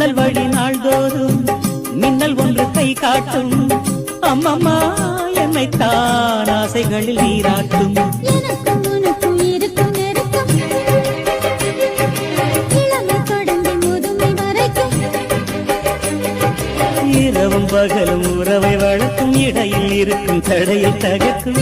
ஜன்னல் வழி நாள்தோறும் மின்னல் ஒன்று கை காட்டும் அம்மம்மா என்னைத்தான் ஆசைகளில் நீராட்டும் இரவும் பகலும் உறவை வளர்க்கும் இடையில் இருக்கும் தடையில் தகர்க்கும்